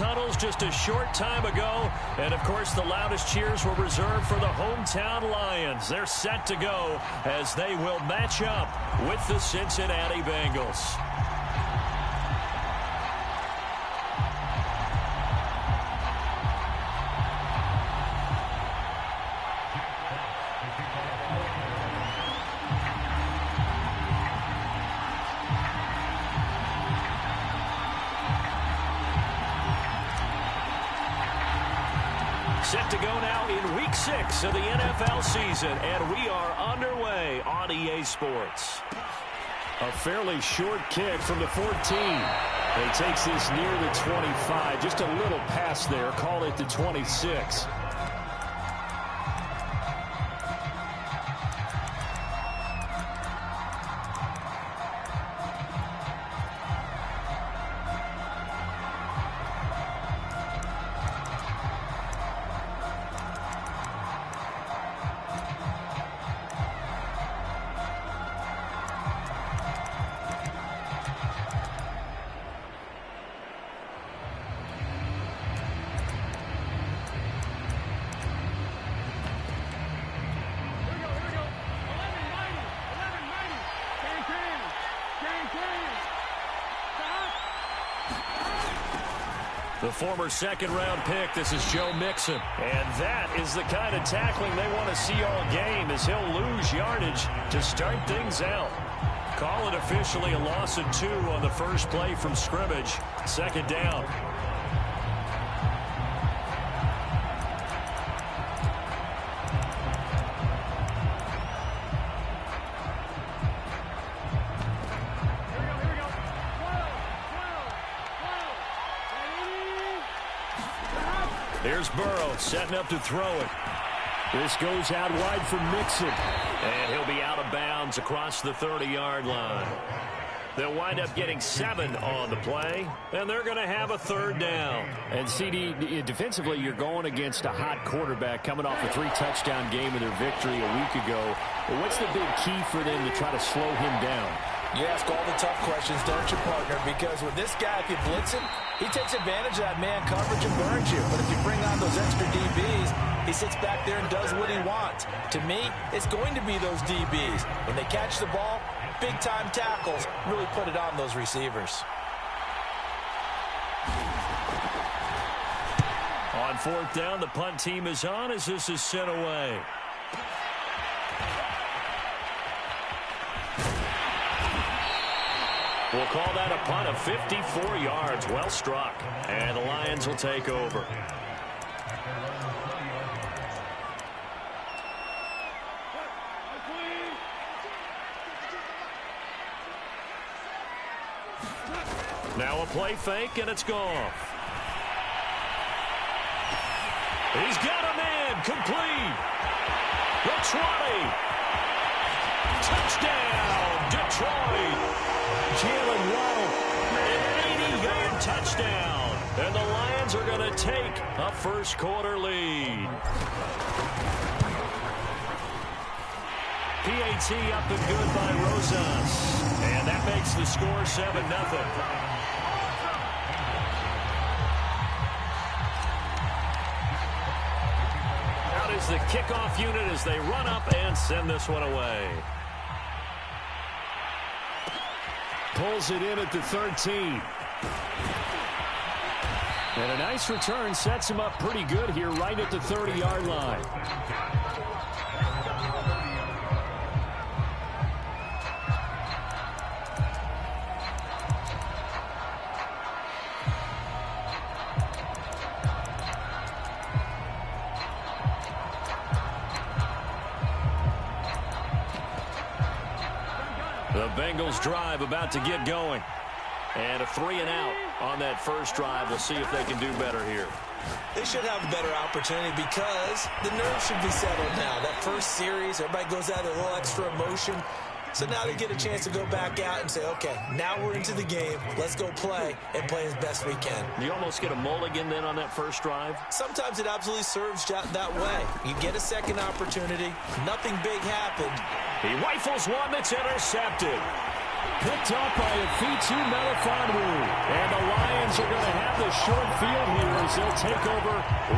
tunnels just a short time ago. And, of course, the loudest cheers were reserved for the hometown Lions. They're set to go as they will match up with the Cincinnati Bengals. Set to go now in Week 6 of the NFL season, and we are underway on EA Sports. A fairly short kick from the 14. He takes this near the 25. Just a little pass there. Call it the 26. The former second-round pick, this is Joe Mixon. And that is the kind of tackling they want to see all game, as he'll lose yardage to start things out. Call it officially a loss of 2 on the first play from scrimmage. Second down. Here's Burrow setting up to throw it. This goes out wide for Mixon. And he'll be out of bounds across the 30-yard line. They'll wind up getting 7 on the play, and they're going to have a third down. And, CD, defensively, you're going against a hot quarterback coming off a 3-touchdown game in their victory a week ago. But what's the big key for them to try to slow him down? You ask all the tough questions, don't you, partner? Because with this guy, if you blitz him, he takes advantage of that man coverage and burns you. But if you bring on those extra DBs, he sits back there and does what he wants. To me, it's going to be those DBs. When they catch the ball, big-time tackles really put it on those receivers. On fourth down, the punt team is on as this is sent away. We'll call that a punt of 54 yards. Well struck. And the Lions will take over. Now a play fake, and it's gone. He's got a man complete. The 20. Touchdown, Detroit. Jalen Waddle, an 80-yard touchdown. And the Lions are going to take a first-quarter lead. PAT up and good by Rosas. And that makes the score 7-0. Out is the kickoff unit as they run up and send this one away. Pulls it in at the 13. And a nice return sets him up pretty good here right at the 30-yard line. The Bengals drive about to get going. And a 3-and-out on that first drive. We'll see if they can do better here. They should have a better opportunity because the nerves should be settled now. That first series, everybody goes out with a little extra emotion. So now they get a chance to go back out and say, okay, now we're into the game. Let's go play and play as best we can. You almost get a mulligan then on that first drive? Sometimes it absolutely serves that way. You get a second opportunity. Nothing big happened. He rifles one that's intercepted. Picked up by Afitu Melifonwu. And the Lions are going to have the short field here as they'll take over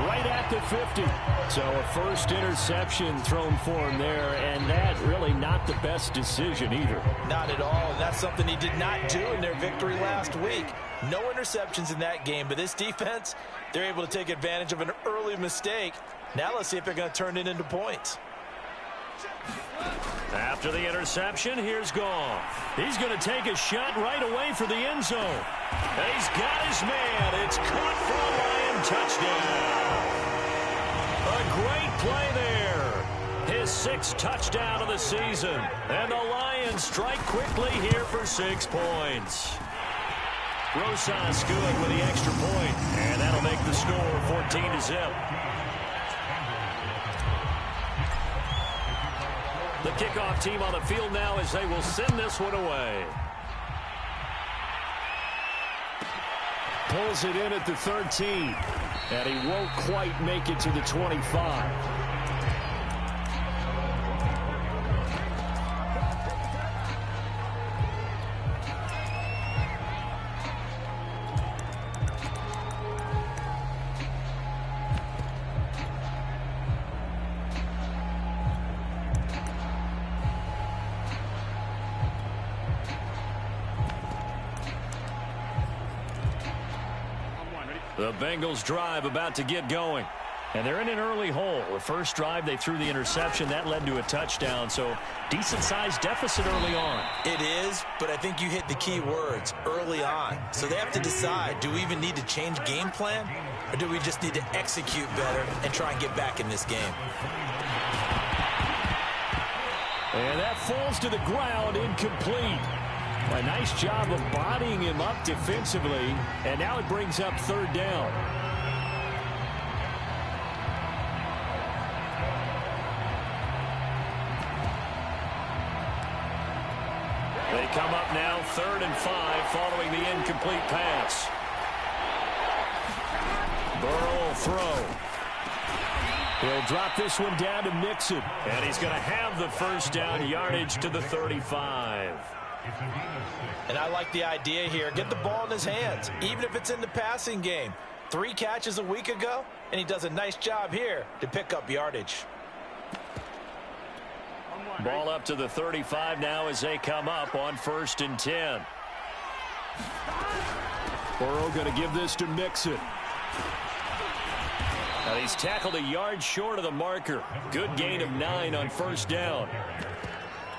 right at the 50. So a first interception thrown for him there, and that really not the best decision either. Not at all, and that's something he did not do in their victory last week. No interceptions in that game, but this defense, they're able to take advantage of an early mistake. Now let's see if they're going to turn it into points. After the interception, here's Goff. He's going to take a shot right away for the end zone. And he's got his man. It's caught for a Lion touchdown. A great play there. His 6th touchdown of the season. And the Lions strike quickly here for 6 points. Rosas good with the extra point. And that'll make the score 14-0. The kickoff team on the field now as they will send this one away. Pulls it in at the 13. And he won't quite make it to the 25. The Bengals drive about to get going. And they're in an early hole. The first drive, they threw the interception. That led to a touchdown. So decent-sized deficit early on. It is, but I think you hit the key words, early on. So they have to decide, do we even need to change game plan? Or do we just need to execute better and try and get back in this game? And that falls to the ground, incomplete. A nice job of bodying him up defensively. And now it brings up 3rd down. They come up now 3rd and 5 following the incomplete pass. Burrow will throw. He'll drop this one down to Mixon. And he's going to have the first down, yardage to the 35. And I like the idea here. Get the ball in his hands, even if it's in the passing game. 3 catches a week ago, and he does a nice job here to pick up yardage. Ball up to the 35 now as they come up on 1st and 10. Burrow going to give this to Mixon. And he's tackled a yard short of the marker. Good gain of 9 on 1st down.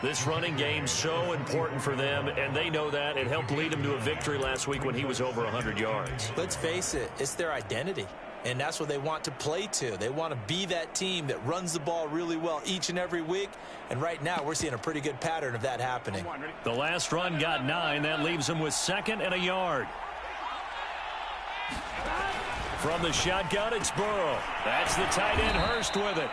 This running game's so important for them, and they know that. It helped lead them to a victory last week when he was over 100 yards. Let's face it, it's their identity, and that's what they want to play to. They want to be that team that runs the ball really well each and every week, and right now we're seeing a pretty good pattern of that happening. The last run got 9. That leaves them with 2nd and a yard. From the shotgun, it's Burrow. That's the tight end, Hurst, with it.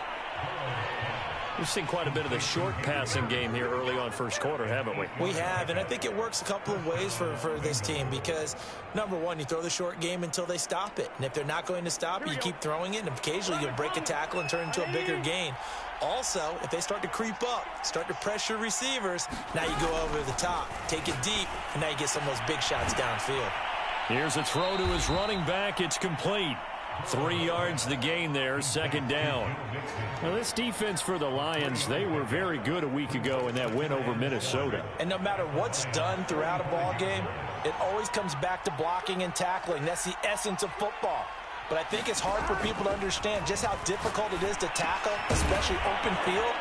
We've seen quite a bit of the short passing game here early on 1st quarter, haven't we? We have, and I think it works a couple of ways for this team because, number one, you throw the short game until they stop it. And if they're not going to stop it, you keep throwing it, and occasionally you'll break a tackle and turn into a bigger gain. Also, if they start to creep up, start to pressure receivers, now you go over the top, take it deep, and now you get some of those big shots downfield. Here's a throw to his running back. It's complete. 3 yards the gain there, 2nd down. Now, this defense for the Lions, they were very good a week ago in that win over Minnesota. And no matter what's done throughout a ball game, it always comes back to blocking and tackling. That's the essence of football. But I think it's hard for people to understand just how difficult it is to tackle, especially open field.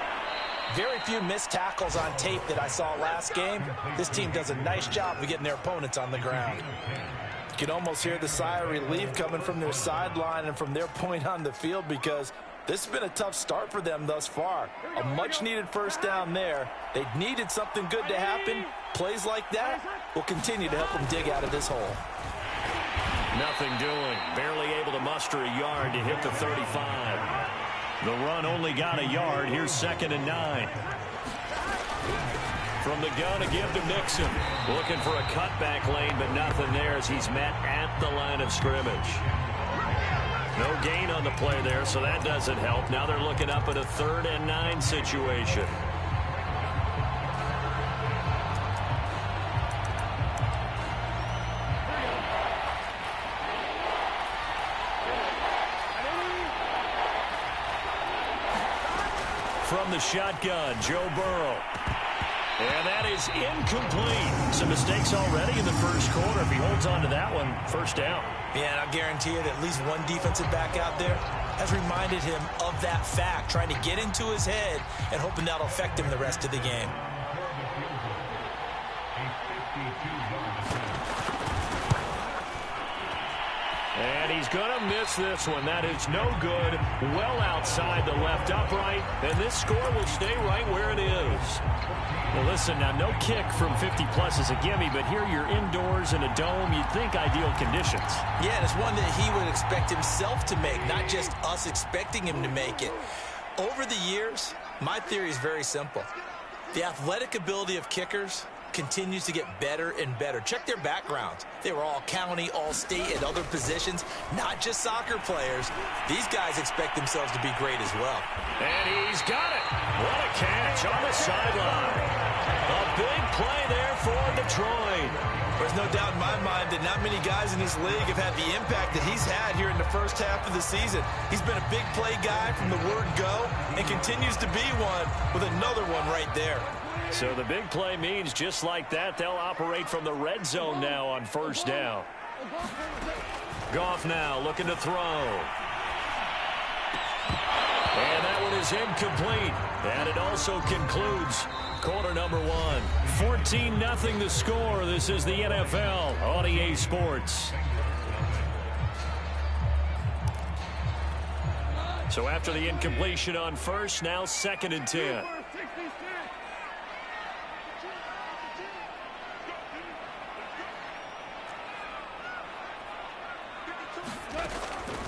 Very few missed tackles on tape that I saw last game. This team does a nice job of getting their opponents on the ground. You can almost hear the sigh of relief coming from their sideline and from their point on the field because this has been a tough start for them thus far. A much-needed 1st down there. They needed something good to happen. Plays like that will continue to help them dig out of this hole. Nothing doing. Barely able to muster a yard to hit the 35. The run only got a yard. Here's 2nd and 9. From the gun, a give to Mixon. Looking for a cutback lane, but nothing there as he's met at the line of scrimmage. No gain on the play there, so that doesn't help. Now they're looking up at a 3rd and 9 situation. from the shotgun, Joe Burrow. And that is incomplete. Some mistakes already in the first quarter. If he holds on to that one, first down. Yeah, and I'll guarantee it, at least one defensive back out there has reminded him of that fact, trying to get into his head and hoping that'll affect him the rest of the game. And he's going to miss this one. That is no good. Well outside the left upright. And this score will stay right where it is. Well, listen, now no kick from 50-plus is a gimme, but here you're indoors in a dome. You'd think ideal conditions. Yeah, and it's one that he would expect himself to make, not just us expecting him to make it. Over the years, my theory is very simple. The athletic ability of kickers continues to get better and better. Check their backgrounds. They were all county, all state, at other positions, not just soccer players. These guys expect themselves to be great as well. And he's got it. What a catch on the sideline. A big play there for Detroit. There's no doubt in my mind that not many guys in this league have had the impact that he's had here in the first half of the season. He's been a big play guy from the word go and continues to be one with another one right there. So the big play means just like that, they'll operate from the red zone now on first down. Goff now looking to throw. And that one is incomplete. And it also concludes quarter number one. 14-0 the score. This is the NFL on EA Sports. So after the incompletion on first, now 2nd and 10.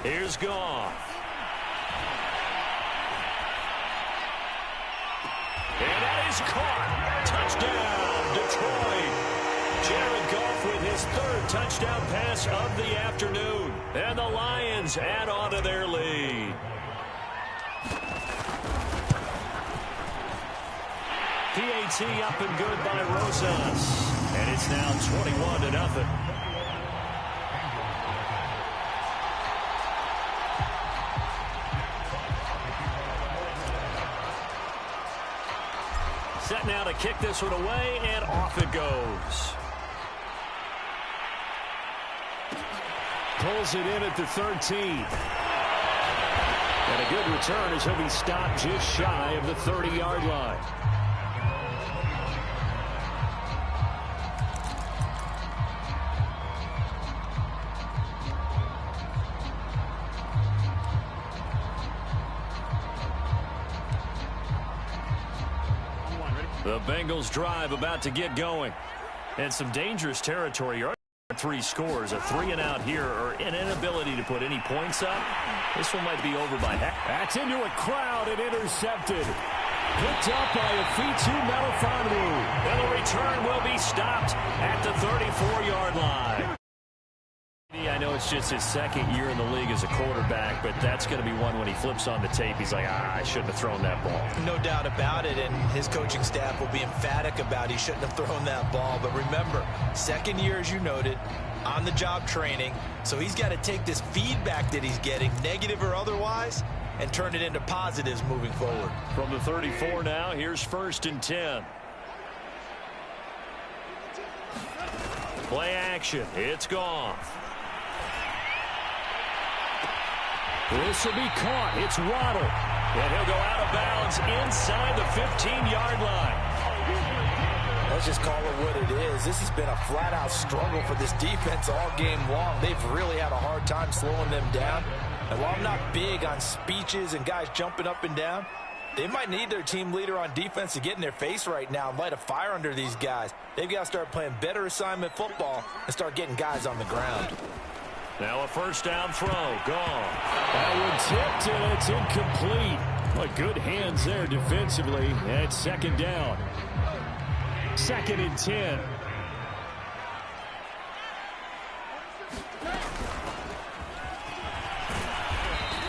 Here's Goff. And that is caught. Touchdown, Detroit. Jared Goff with his 3rd touchdown pass of the afternoon. And the Lions add on to their lead. PAT up and good by Rosas. And it's now 21-0. Set now to kick this one away, and off it goes. Pulls it in at the 13. And a good return as he'll be stopped just shy of the 30-yard line. The Bengals drive about to get going. And some dangerous territory. Your 3 scores, a 3 and out here, or an inability to put any points up. This one might be over by half. That's into a crowd and intercepted. Picked up by a Fitu Melifonwu. And the return will be stopped at the 34-yard line. I know it's just his 2nd year in the league as a quarterback, but that's going to be one when he flips on the tape. He's like, I shouldn't have thrown that ball. No doubt about it, and his coaching staff will be emphatic about he shouldn't have thrown that ball. But remember, 2nd year, as you noted, on-the-job training, so he's got to take this feedback that he's getting, negative or otherwise, and turn it into positives moving forward. From the 34 now, here's 1st and 10. Play action. It's Goff. This will be caught. It's Waddle. And he'll go out of bounds inside the 15-yard line. Let's just call it what it is. This has been a flat-out struggle for this defense all game long. They've really had a hard time slowing them down. And while I'm not big on speeches and guys jumping up and down, they might need their team leader on defense to get in their face right now and light a fire under these guys. They've got to start playing better assignment football and start getting guys on the ground. Now a first down throw. Gone. That one tipped, and it's incomplete. But good hands there defensively. And 2nd down. 2nd and 10.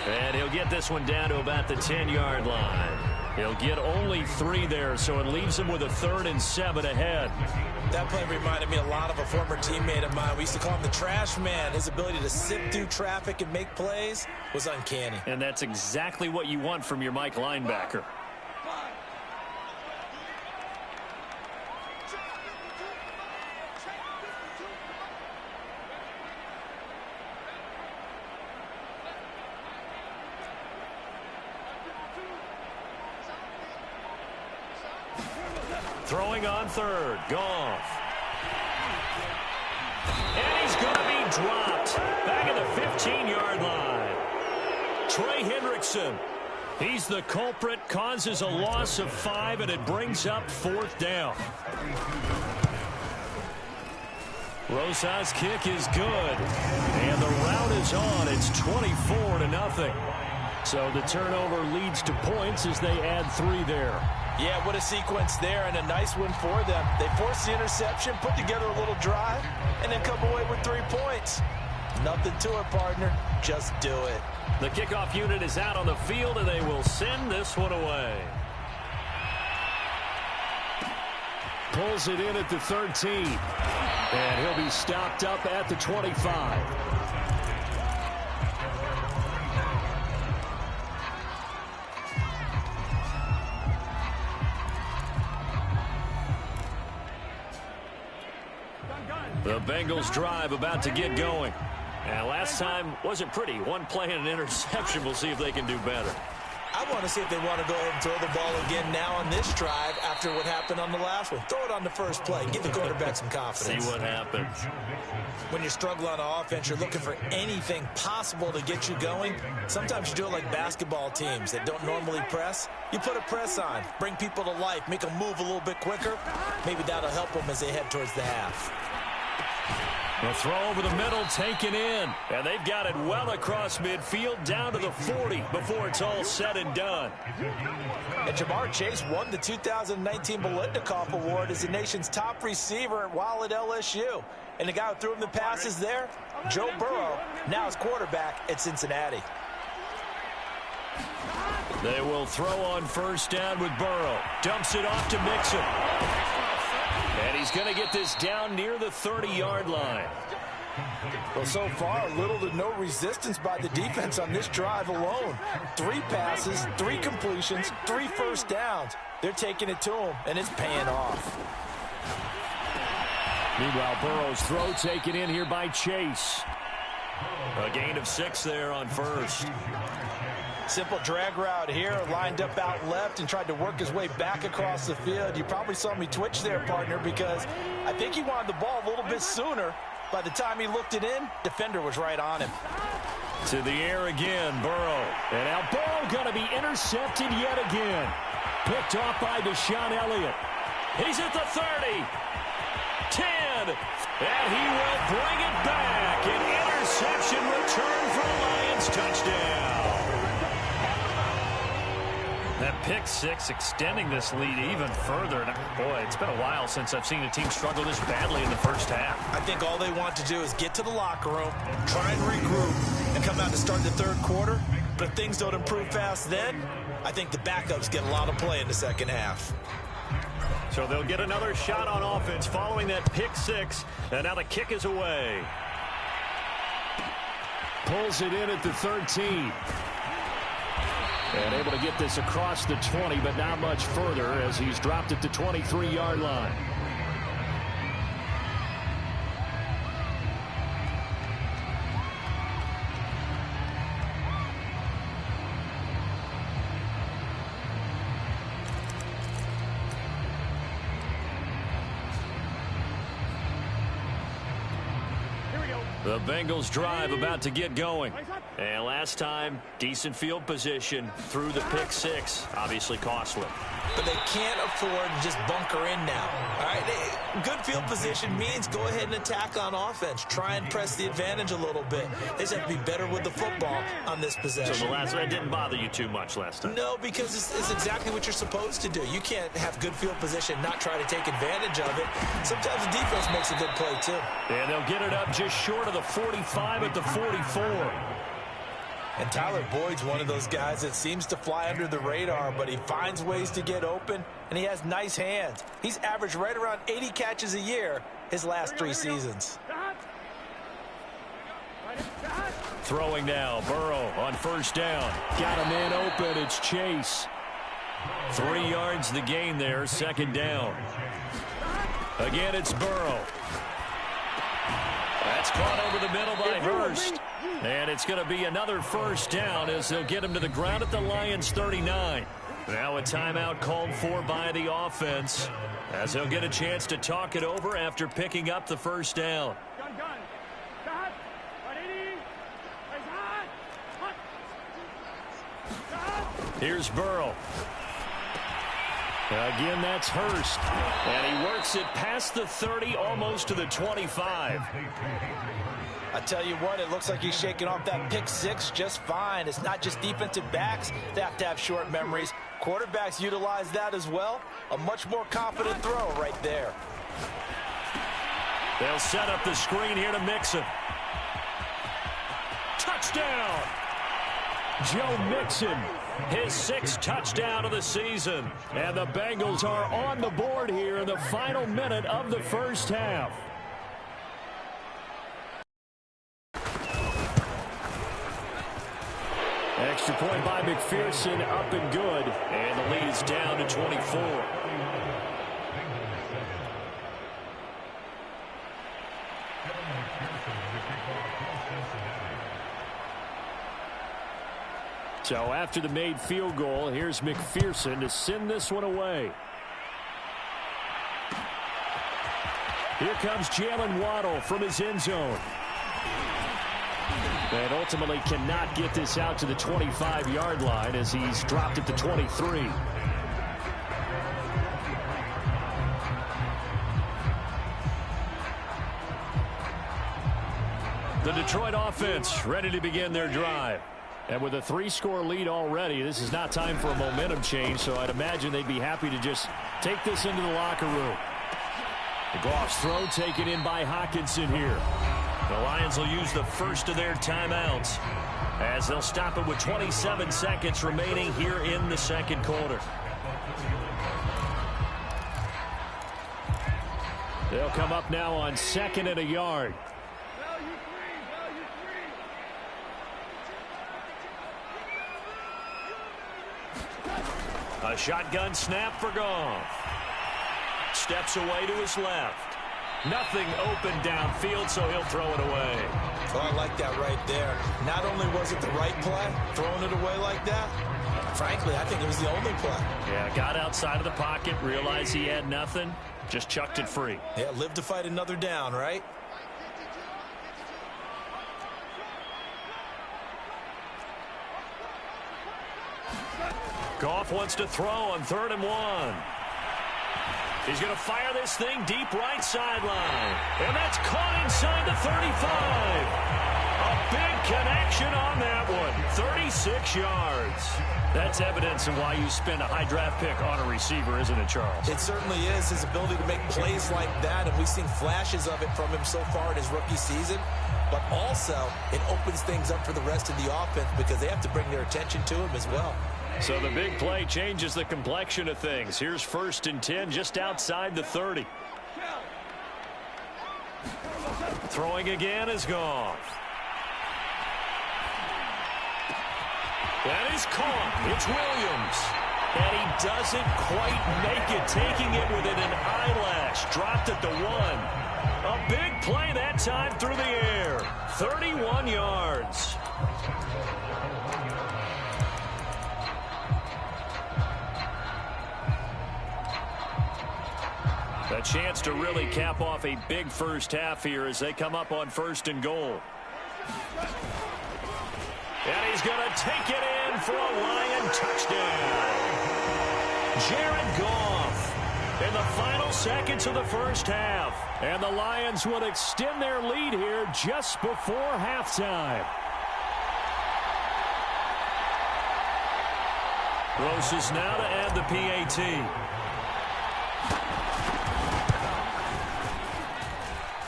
And he'll get this one down to about the 10-yard line. He'll get only 3 there, so it leaves him with a 3rd and 7 ahead. That play reminded me a lot of a former teammate of mine. We used to call him the trash man. His ability to sift through traffic and make plays was uncanny. And that's exactly what you want from your Mike linebacker. Throwing on third. Goff. And he's going to be dropped. Back at the 15-yard line. Trey Hendrickson. He's the culprit. Causes a loss of 5, and it brings up 4th down. Rosas' kick is good. And the route is on. It's 24-0. So the turnover leads to points as they add 3 there. Yeah, what a sequence there, and a nice win for them. They forced the interception, put together a little drive, and then come away with 3 points. Nothing to it, partner. Just do it. The kickoff unit is out on the field, and they will send this one away. Pulls it in at the 13. And he'll be stopped up at the 25. The Bengals drive about to get going. And last time wasn't pretty. One play and an interception. We'll see if they can do better. I want to see if they want to go ahead and throw the ball again now on this drive after what happened on the last one. Throw it on the first play. Give the quarterback some confidence. See what happens. When you're struggling on offense, you're looking for anything possible to get you going. Sometimes you do it like basketball teams that don't normally press. You put a press on, bring people to life, make them move a little bit quicker. Maybe that'll help them as they head towards the half. The throw over the middle, taken in. And they've got it well across midfield, down to the 40 before it's all said and done. And Jamar Chase won the 2019 Biletnikoff Award as the nation's top receiver while at LSU. And the guy who threw him the passes there, Joe Burrow, now is quarterback at Cincinnati. They will throw on first down with Burrow. Dumps it off to Mixon. And he's going to get this down near the 30-yard line. Well, so far, little to no resistance by the defense on this drive alone. 3 passes, 3 completions, 3 first downs. They're taking it to him, and it's paying off. Meanwhile, Burrow's throw taken in here by Chase. A gain of 6 there on first. Simple drag route here, lined up out left and tried to work his way back across the field. You probably saw me twitch there, partner, because I think he wanted the ball a little bit sooner. By the time he looked it in, defender was right on him. To the air again, Burrow. And now ball going to be intercepted yet again. Picked off by Deshaun Elliott. He's at the 30. 10. And he will bring it back. An interception return for a Lions touchdown. That pick 6 extending this lead even further. And boy, it's been a while since I've seen a team struggle this badly in the first half. I think all they want to do is get to the locker room, try and regroup, and come out to start the third quarter. But if things don't improve fast then, I think the backups get a lot of play in the second half. So they'll get another shot on offense following that pick 6. And now the kick is away. Pulls it in at the 13. And able to get this across the 20, but not much further as he's dropped at the 23-yard line. The Bengals drive about to get going. And last time, decent field position through the pick 6. Obviously costly. But they can't afford to just bunker in now. All right, good field position means go ahead and attack on offense. Try and press the advantage a little bit. They just have to be better with the football on this possession. So the last one didn't bother you too much last time? No, because it's exactly what you're supposed to do. You can't have good field position, not try to take advantage of it. Sometimes the defense makes a good play too. And they'll get it up just short of the 45 at the 44. And Tyler Boyd's one of those guys that seems to fly under the radar, but he finds ways to get open, and he has nice hands. He's averaged right around 80 catches a year his last 3 seasons. Throwing now, Burrow on first down. Got a man open, it's Chase. 3 yards the gain there, second down. Again, it's Burrow. That's caught over the middle by Hurst. And it's going to be another first down as they'll get him to the ground at the Lions' 39. Now a timeout called for by the offense, as they'll get a chance to talk it over after picking up the first down. Here's Burrow. Again, that's Hurst. And he works it past the 30, almost to the 25. I tell you what, it looks like he's shaking off that pick six just fine. It's not just defensive backs that have to have short memories. Quarterbacks utilize that as well. A much more confident throw right there. They'll set up the screen here to Mixon. Touchdown! Joe Mixon, his 6th touchdown of the season. And the Bengals are on the board here in the final minute of the first half. Extra point by McPherson, up and good. And the lead is down to 24. So after the made field goal, here's McPherson to send this one away. Here comes Jalen Waddle from his end zone. And ultimately cannot get this out to the 25-yard line as he's dropped at the 23. The Detroit offense ready to begin their drive. And with a 3-score lead already, this is not time for a momentum change, so I'd imagine they'd be happy to just take this into the locker room. The Goff's throw taken in by Hockenson here. The Lions will use the first of their timeouts as they'll stop it with 27 seconds remaining here in the second quarter. They'll come up now on 2nd and a yard. A shotgun snap for Goff. Steps away to his left. Nothing open downfield, so he'll throw it away. Oh, I like that right there. Not only was it the right play, throwing it away like that, frankly, I think it was the only play. Yeah, got outside of the pocket, realized he had nothing, just chucked it free. Yeah, live to fight another down, right? Goff wants to throw on 3rd and 1. He's going to fire this thing deep right sideline. And that's caught inside the 35. A big connection on that one. 36 yards. That's evidence of why you spend a high draft pick on a receiver, isn't it, Charles? It certainly is. His ability to make plays like that, and we've seen flashes of it from him so far in his rookie season. But also, it opens things up for the rest of the offense because they have to bring their attention to him as well. So the big play changes the complexion of things. Here's 1st and 10 just outside the 30. Throwing again is Goff. That is caught. It's Williams. And he doesn't quite make it, taking it within an eyelash. Dropped at the 1. A big play that time through the air. 31 yards. A chance to really cap off a big first half here as they come up on 1st and goal. And he's going to take it in for a Lion touchdown. Jared Goff in the final seconds of the first half. And the Lions would extend their lead here just before halftime. Gross is now to add the PAT.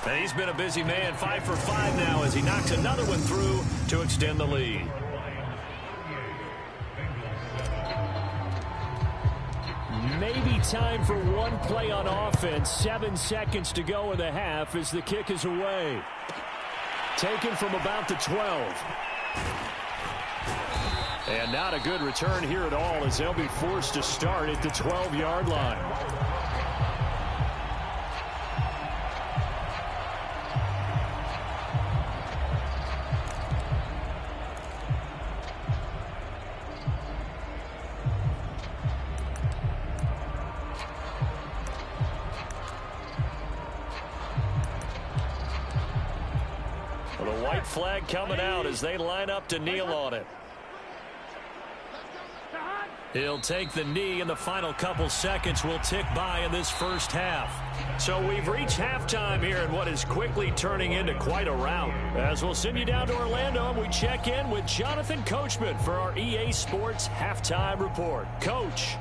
And he's been a busy man, 5 for 5 now as he knocks another one through to extend the lead. Maybe time for one play on offense. 7 seconds to go in the half as the kick is away. Taken from about the 12. And not a good return here at all as they'll be forced to start at the 12-yard line. White flag coming out as they line up to kneel on it. He'll take the knee, and the final couple seconds will tick by in this first half. So we've reached halftime here in what is quickly turning into quite a rout. As we'll send you down to Orlando, and we check in with Jonathan Coachman for our EA Sports Halftime Report. Coach.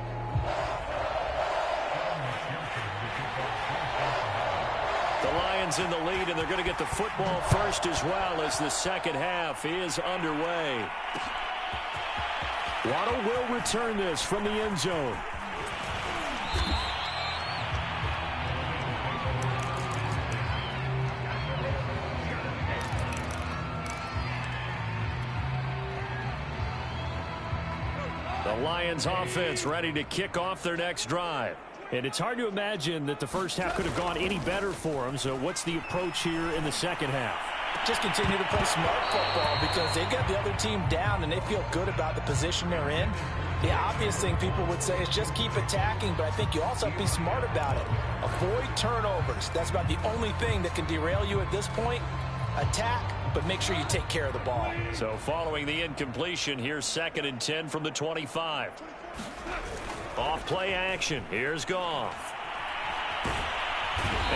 The Lions in the lead, and they're going to get the football first as well as the second half is underway. Waddle will return this from the end zone. The Lions offense ready to kick off their next drive. And it's hard to imagine that the first half could have gone any better for them. So what's the approach here in the second half? Just continue to play smart football because they got the other team down and they feel good about the position they're in. The obvious thing people would say is just keep attacking, but I think you also have to be smart about it. Avoid turnovers. That's about the only thing that can derail you at this point. Attack, but make sure you take care of the ball. So following the incompletion, here's 2nd and 10 from the 25. Off play action. Here's Goff.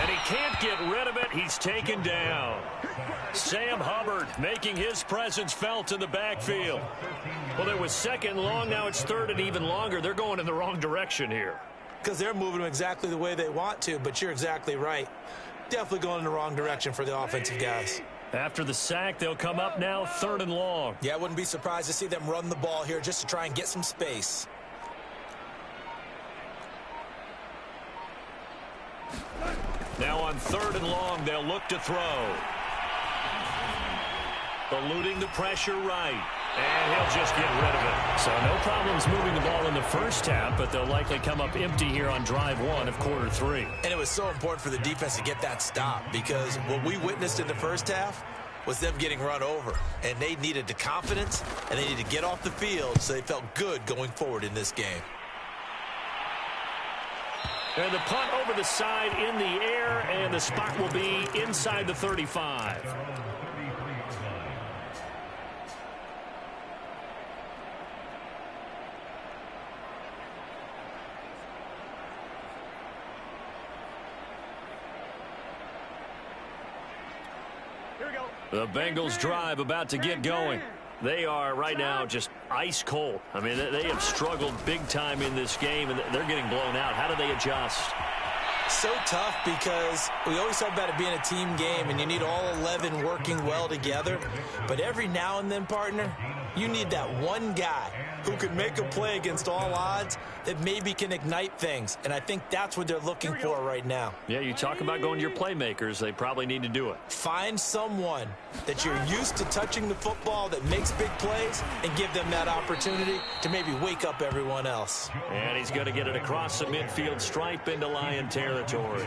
And he can't get rid of it. He's taken down. Sam Hubbard making his presence felt in the backfield. Well, it was 2nd and long. Now it's 3rd and even longer. They're going in the wrong direction here. Because they're moving exactly the way they want to, but you're exactly right. Definitely going in the wrong direction for the offensive guys. After the sack, they'll come up now 3rd and long. Yeah, I wouldn't be surprised to see them run the ball here just to try and get some space. Now on 3rd and long, they'll look to throw. Eluding the pressure right. And he'll just get rid of it. So no problems moving the ball in the first half, but they'll likely come up empty here on drive 1 of quarter 3. And it was so important for the defense to get that stop because what we witnessed in the first half was them getting run over. And they needed the confidence, and they needed to get off the field so they felt good going forward in this game. And the punt over the side in the air, and the spot will be inside the 35. The Bengals drive about to get going. They are right now just ice cold. I mean, they have struggled big time in this game, and they're getting blown out. How do they adjust? So tough because we always talk about it being a team game, and you need all 11 working well together. But every now and then, partner, you need that one guy who can make a play against all odds that maybe can ignite things. And I think that's what they're looking for right now. Yeah, you talk about going to your playmakers. They probably need to do it. Find someone that you're used to touching the football that makes big plays and give them that opportunity to maybe wake up everyone else. And he's going to get it across the midfield stripe into Lion territory.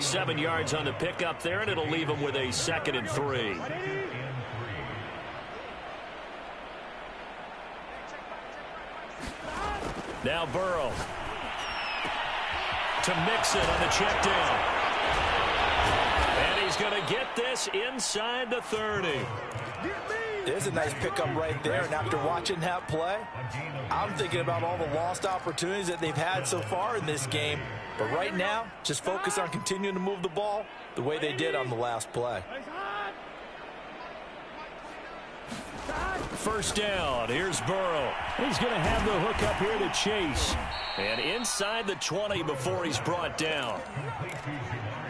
7 yards on the pickup there, and it'll leave him with a 2nd and 3. Now Burrow to Mixon on the check down. And he's going to get this inside the 30. There's a nice pickup right there, and after watching that play, I'm thinking about all the lost opportunities that they've had so far in this game. But right now, just focus on continuing to move the ball the way they did on the last play. First down. Here's Burrow. He's going to have the hook up here to Chase. And inside the 20 before he's brought down.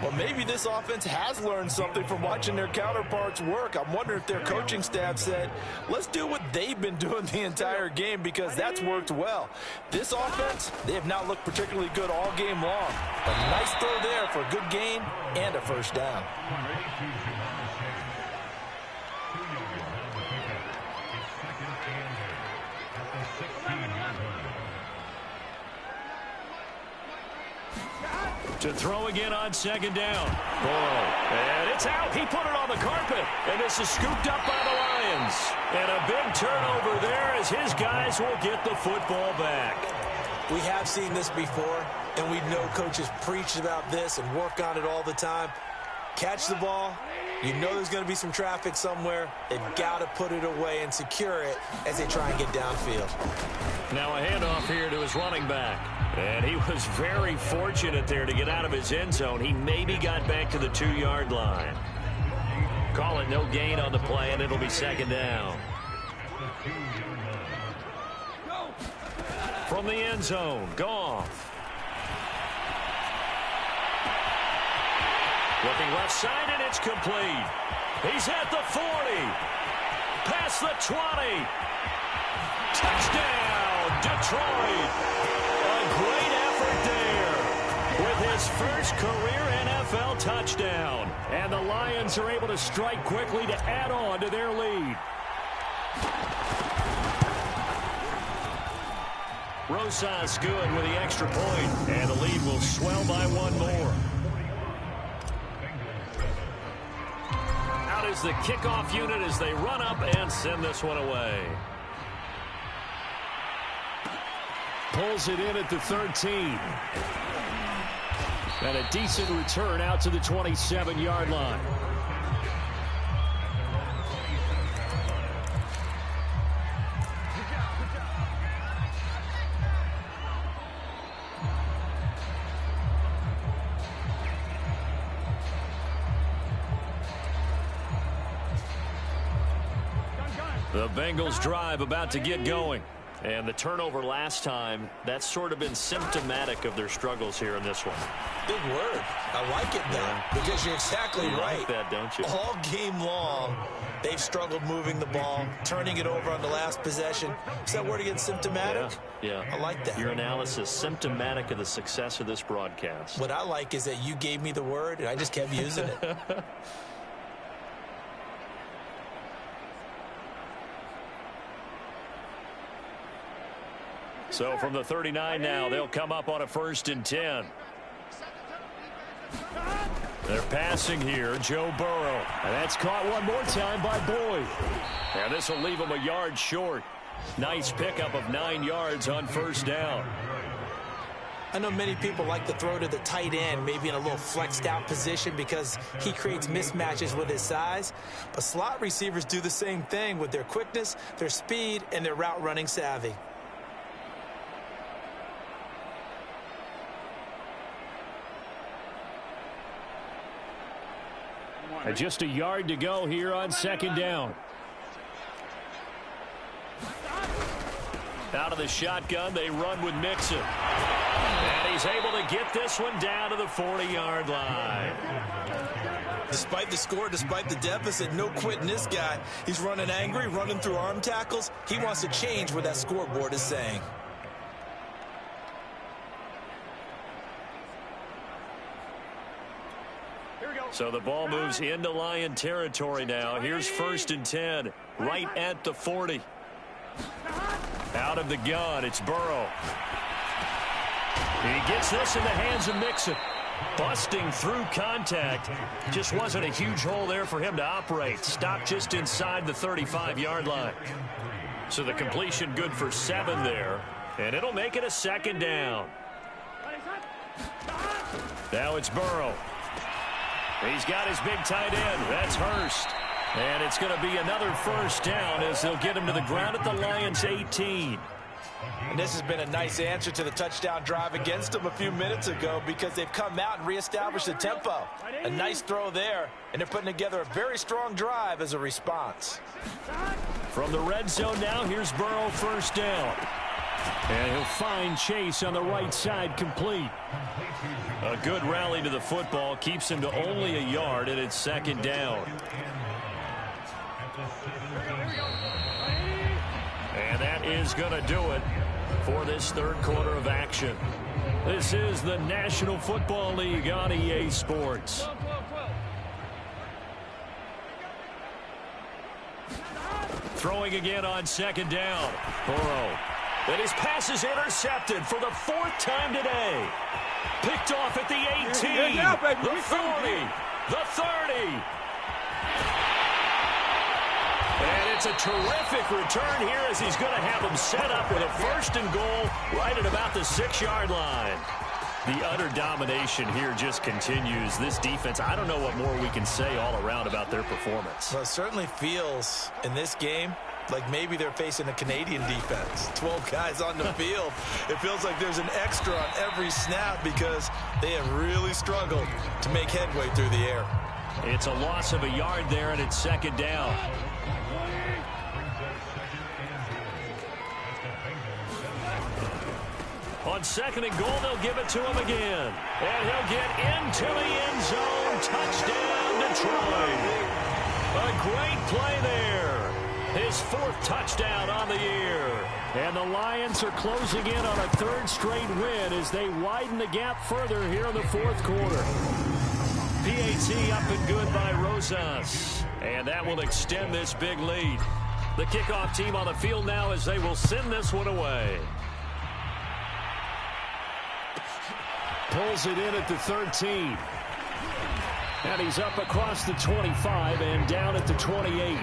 Well, maybe this offense has learned something from watching their counterparts work. I'm wondering if their coaching staff said, let's do what they've been doing the entire game because that's worked well. This offense, they have not looked particularly good all game long. A nice throw there for a good gain and a first down. To throw again on 2nd down. And it's out. He put it on the carpet. And this is scooped up by the Lions. And a big turnover there as his guys will get the football back. We have seen this before, and we know coaches preach about this and work on it all the time. Catch the ball, You know there's going to be some traffic somewhere. They've got to put it away and secure it as they try and get downfield. Now a handoff here to his running back. And he was very fortunate there to get out of his end zone. He maybe got back to the 2-yard line. Call it no gain on the play, and it'll be second down. From the end zone, Goff. Looking left side, and it's complete. He's at the 40. Past the 20. Touchdown, Detroit. A great effort there with his first career NFL touchdown. And the Lions are able to strike quickly to add on to their lead. Rosas good with the extra point, and the lead will swell by one more. Out is the kickoff unit as they run up and send this one away. Pulls it in at the 13. And a decent return out to the 27-yard line. The Bengals drive about to get going. And the turnover last time, that's sort of been symptomatic of their struggles here in this one. Big word. I like it, though, because you're exactly right. Like that, don't you? All game long, they've struggled moving the ball, turning it over on the last possession. Is that word again, symptomatic? Yeah. I like that. Your analysis, symptomatic of the success of this broadcast. What I like is that you gave me the word, and I just kept using it. So from the 39 now, they'll come up on a 1st and 10. They're passing here, Joe Burrow. And that's caught one more time by Boyd. And this will leave him a yard short. Nice pickup of 9 yards on 1st down. I know many people like to throw to the tight end, maybe in a little flexed out position because he creates mismatches with his size. But slot receivers do the same thing with their quickness, their speed, and their route running savvy. And just a yard to go here on 2nd down. Out of the shotgun, they run with Mixon. And he's able to get this one down to the 40-yard line. Despite the score, despite the deficit, no quitting this guy. He's running angry, running through arm tackles. He wants to change what that scoreboard is saying. So the ball moves into Lion territory now. Here's 1st and 10, right at the 40. Out of the gun, it's Burrow. He gets this in the hands of Mixon. Busting through contact. Just wasn't a huge hole there for him to operate. Stopped just inside the 35-yard line. So the completion good for 7 there. And it'll make it a 2nd down. Now it's Burrow. He's got his big tight end. That's Hurst. And it's going to be another 1st down as they'll get him to the ground at the Lions' 18. And this has been a nice answer to the touchdown drive against them a few minutes ago because they've come out and reestablished the tempo. A nice throw there, and they're putting together a very strong drive as a response. From the red zone now, here's Burrow 1st down. And he'll find Chase on the right side complete. A good rally to the football keeps him to only a yard, and it's 2nd down. And that is going to do it for this 3rd quarter of action. This is the National Football League on EA Sports. Throwing again on 2nd down. Burrow. And his pass is intercepted for the 4th time today. Picked off at the 18, the 40, the 30. And it's a terrific return here as he's going to have him set up with a 1st and goal right at about the 6-yard line. The utter domination here just continues. This defense, I don't know what more we can say all around about their performance. Well, it certainly feels in this game like maybe they're facing a Canadian defense. 12 guys on the field. It feels like there's an extra on every snap because they have really struggled to make headway through the air. It's a loss of a yard there, and it's second down. On second and goal, they'll give it to him again. And he'll get into the end zone. Touchdown, Detroit. A great play there. His fourth touchdown on the year. And the Lions are closing in on a third straight win as they widen the gap further here in the fourth quarter. PAT up and good by Rosas. And that will extend this big lead. The kickoff team on the field now as they will send this one away. Pulls it in at the 13. And he's up across the 25 and down at the 28.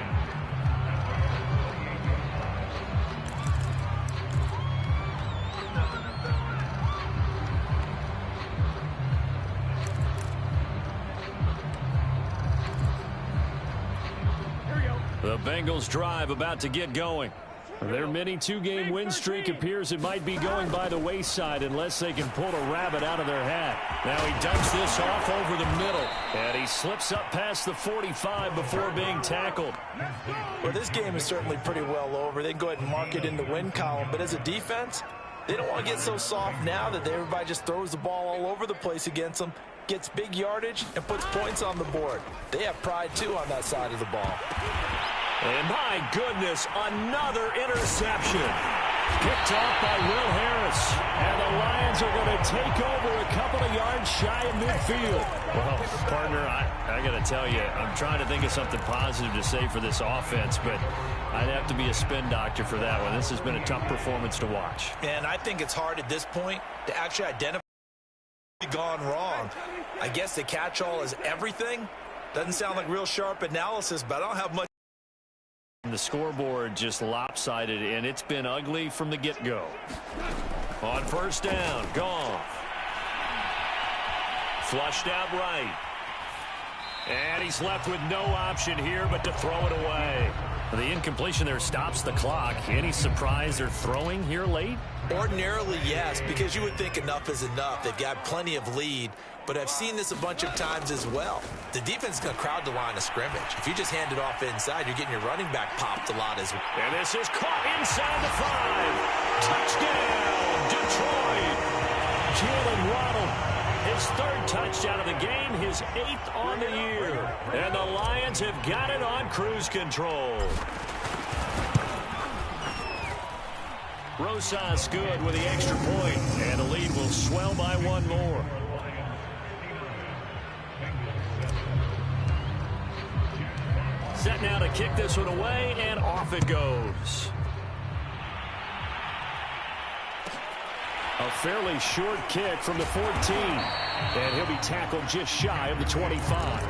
The Bengals drive about to get going. Their mini two-game win streak appears it might be going by the wayside unless they can pull a rabbit out of their hat. Now he dumps this off over the middle, and he slips up past the 45 before being tackled. Well, this game is certainly pretty well over. They can go ahead and mark it in the win column, but as a defense, they don't want to get so soft now that everybody just throws the ball all over the place against them, gets big yardage, and puts points on the board. They have pride, too, on that side of the ball. And my goodness, another interception. Picked off by Will Harris. And the Lions are going to take over a couple of yards shy of midfield. Well, partner, I got to tell you, I'm trying to think of something positive to say for this offense, but I'd have to be a spin doctor for that one. This has been a tough performance to watch. And I think it's hard at this point to actually identify what's gone wrong. I guess the catch-all is everything. Doesn't sound like real sharp analysis, but I don't have much. The scoreboard just lopsided, and it's been ugly from the get-go. On first down, Goff. Flushed out right. And he's left with no option here but to throw it away. The incompletion there stops the clock. Any surprise they're throwing here late? Ordinarily, yes, because you would think enough is enough. They've got plenty of lead, but I've seen this a bunch of times as well. The defense is going to crowd the line of scrimmage. If you just hand it off inside, you're getting your running back popped a lot as well. And this is caught inside the 5. Touchdown, Detroit. Jalen Waddle, his third touchdown of the game, his 8th on the year. And the Lions have got it on cruise control. Rosas good with the extra point, and the lead will swell by one more. Set now to kick this one away, and off it goes. A fairly short kick from the 14, and he'll be tackled just shy of the 25.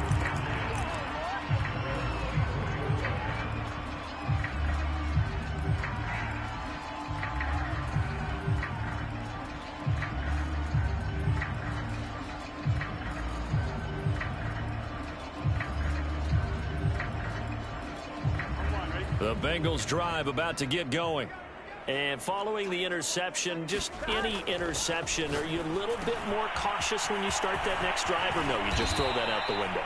The Bengals drive about to get going. And following the interception, just any interception, are you a little bit more cautious when you start that next drive, or no, you just throw that out the window?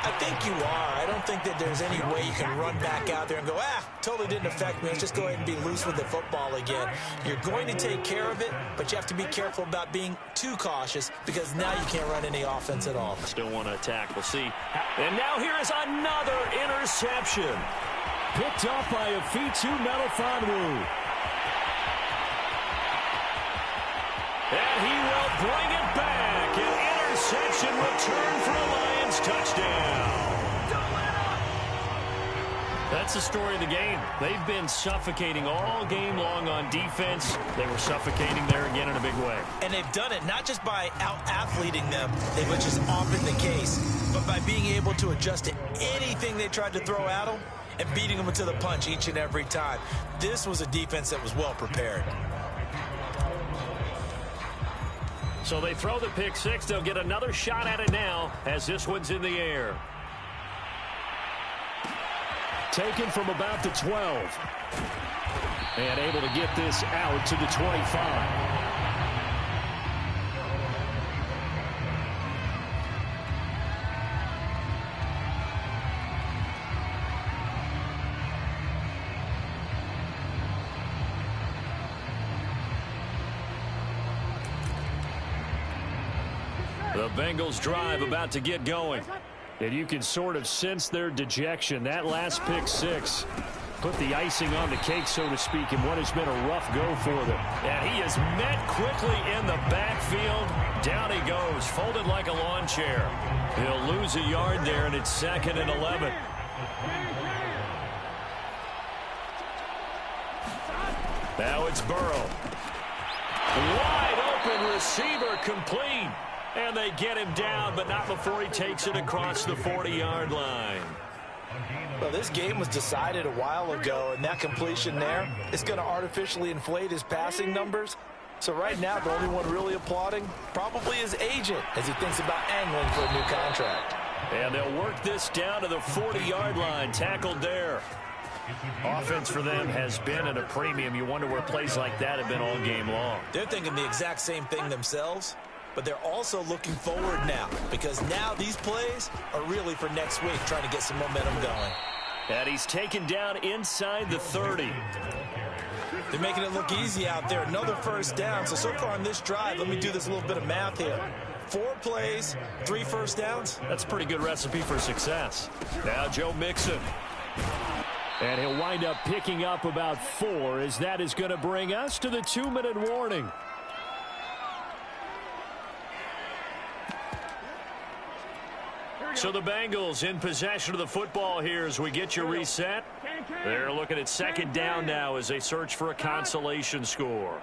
I think you are. I don't think that there's any way you can run back out there and go, totally didn't affect me. Let's just go ahead and be loose with the football again. You're going to take care of it, but you have to be careful about being too cautious because now you can't run any offense at all. Still want to attack. We'll see. And now here is another interception. Picked off by a Fitu Melifonwu. And he will bring it back. An interception return for a Lions touchdown. That's the story of the game. They've been suffocating all game long on defense. They were suffocating there again in a big way. And they've done it not just by out-athleting them, which is often the case, but by being able to adjust to anything they tried to throw at them and beating them to the punch each and every time. This was a defense that was well prepared. So they throw the pick six. They'll get another shot at it now as this one's in the air. Taken from about the 12. And able to get this out to the 25. The Bengals drive about to get going. And you can sort of sense their dejection. That last pick six put the icing on the cake, so to speak, in what has been a rough go for them. And he is met quickly in the backfield. Down he goes, folded like a lawn chair. He'll lose a yard there, and it's 2nd and 11. Now it's Burrow. Wide open receiver, complete. And they get him down, but not before he takes it across the 40-yard line. Well, this game was decided a while ago, and that completion there is going to artificially inflate his passing numbers. So right now, the only one really applauding probably his agent as he thinks about angling for a new contract. And they'll work this down to the 40-yard line, tackled there. Offense for them has been at a premium. You wonder where plays like that have been all game long. They're thinking the exact same thing themselves. But they're also looking forward now, because now these plays are really for next week, trying to get some momentum going. And he's taken down inside the 30. They're making it look easy out there. Another first down. So far on this drive, let me do this little bit of math here. 4 plays, 3 first downs. That's a pretty good recipe for success. Now Joe Mixon. And he'll wind up picking up about 4, as that is going to bring us to the 2-minute warning. So the Bengals in possession of the football here as we get you reset. They're looking at 2nd down now as they search for a consolation score.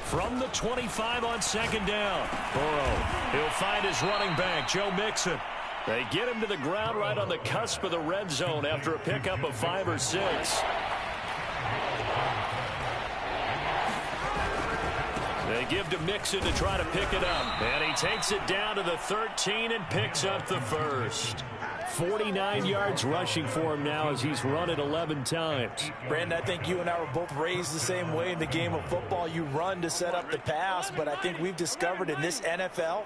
From the 25 on 2nd down. Burrow, he'll find his running back, Joe Mixon. They get him to the ground right on the cusp of the red zone after a pickup of 5 or 6. They give to Mixon to try to pick it up. And he takes it down to the 13 and picks up the first. 49 yards rushing for him now as he's run it 11 times. Brandon, I think you and I were both raised the same way in the game of football. You run to set up the pass, but I think we've discovered in this NFL,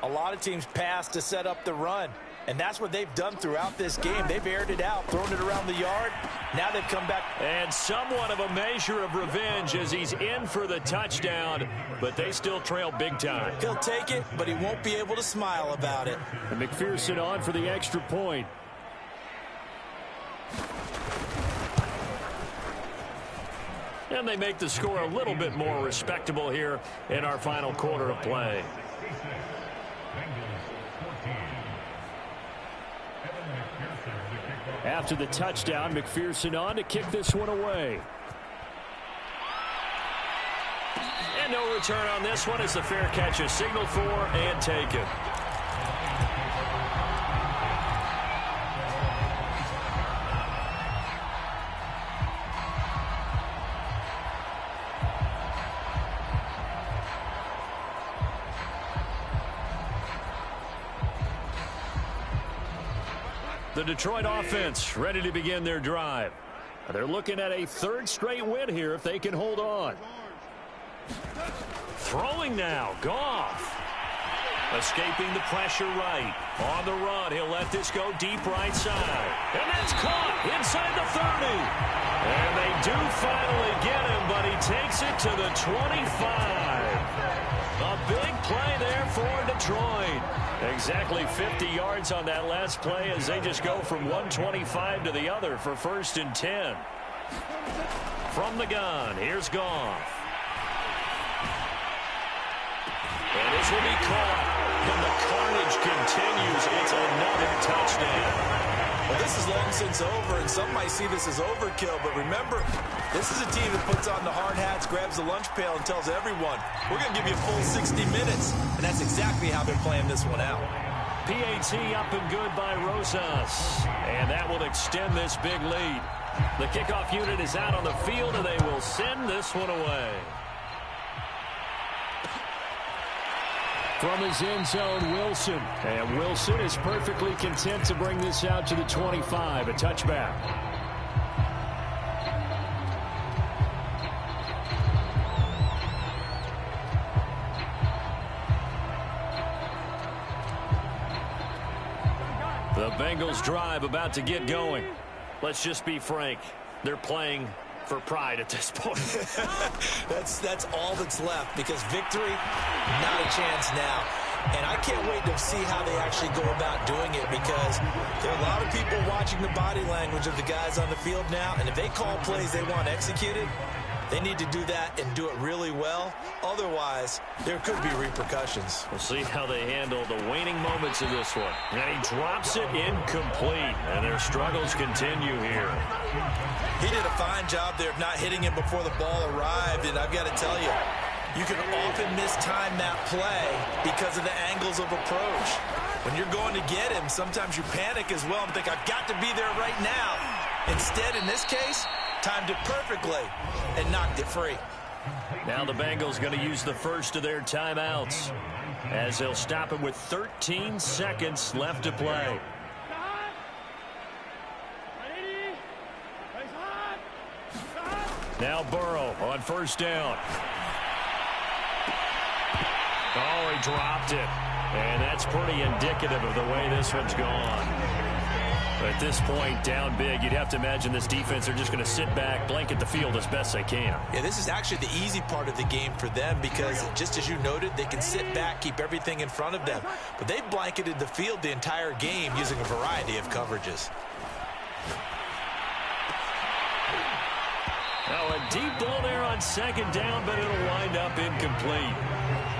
a lot of teams pass to set up the run. And that's what they've done throughout this game. They've aired it out, thrown it around the yard. Now they've come back. And somewhat of a measure of revenge as he's in for the touchdown, but they still trail big time. He'll take it, but he won't be able to smile about it. And McPherson on for the extra point. And they make the score a little bit more respectable here in our final quarter of play. After the touchdown, McPherson on to kick this one away. And no return on this one as the fair catch is signaled for and taken. The Detroit offense ready to begin their drive. They're looking at a 3rd straight win here if they can hold on. Throwing now, Goff. Escaping the pressure right. On the run, he'll let this go deep right side. And that's caught inside the 30. And they do finally get him, but he takes it to the 25. A big play there for Detroit. Exactly 50 yards on that last play as they just go from 125 to the other for 1st and 10. From the gun, here's Goff. And this will be caught. And the carnage continues. It's another touchdown. Well, this is long since over, and some might see this as overkill, but remember, this is a team that puts on the hard hats, grabs the lunch pail, and tells everyone, we're going to give you a full 60 minutes. And that's exactly how they're playing this one out. PAT up and good by Rosas. And that will extend this big lead. The kickoff unit is out on the field, and they will send this one away. From his end zone, Wilson. And Wilson is perfectly content to bring this out to the 25, a touchback. The Bengals drive about to get going. Let's just be frank. They're playing for pride at this point. that's all that's left, because victory, not a chance now. And I can't wait to see how they actually go about doing it, because there are a lot of people watching the body language of the guys on the field now, and if they call plays they want executed, they need to do that and do it really well. Otherwise, there could be repercussions. We'll see how they handle the waning moments of this one. And he drops it incomplete, and their struggles continue here. He did a fine job there of not hitting him before the ball arrived, and I've got to tell you, you can often mistime that play because of the angles of approach. When you're going to get him, sometimes you panic as well and think, I've got to be there right now. Instead, in this case, timed it perfectly and knocked it free. Now the Bengals going to use the first of their timeouts, as they'll stop it with 13 seconds left to play. Now Burrow on first down. Oh, he dropped it. And that's pretty indicative of the way this one's gone. At this point, down big, you'd have to imagine this defense, they're just going to sit back, blanket the field as best they can. Yeah, this is actually the easy part of the game for them, because just as you noted, they can sit back, keep everything in front of them. But they've blanketed the field the entire game using a variety of coverages. Now a deep ball there on second down, but it'll wind up incomplete.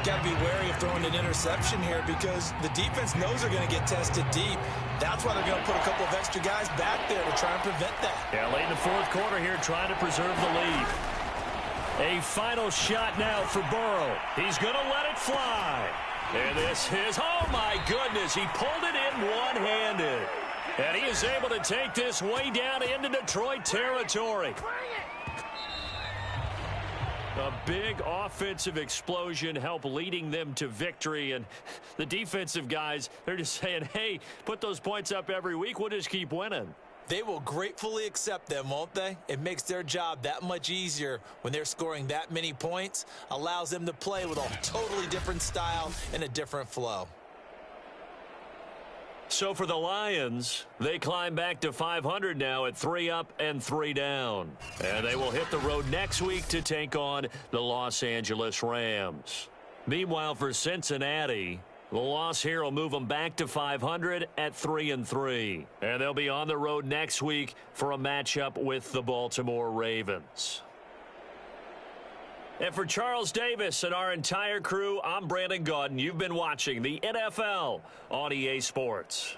Got to be wary of throwing an interception here, because the defense knows they're going to get tested deep. That's why they're going to put a couple of extra guys back there to try and prevent that. Yeah, late in the fourth quarter here, trying to preserve the lead. A final shot now for Burrow. He's going to let it fly. And this is, oh my goodness, he pulled it in one-handed. And he is able to take this way down into Detroit territory. A big offensive explosion helped leading them to victory. And the defensive guys, they're just saying, hey, put those points up every week. We'll just keep winning. They will gratefully accept them, won't they? It makes their job that much easier when they're scoring that many points. Allows them to play with a totally different style and a different flow. So for the Lions, they climb back to 500 now at 3 up and 3 down. And they will hit the road next week to take on the Los Angeles Rams. Meanwhile, for Cincinnati, the loss here will move them back to 500 at 3-3. And they'll be on the road next week for a matchup with the Baltimore Ravens. And for Charles Davis and our entire crew, I'm Brandon Gaudin. You've been watching the NFL on EA Sports.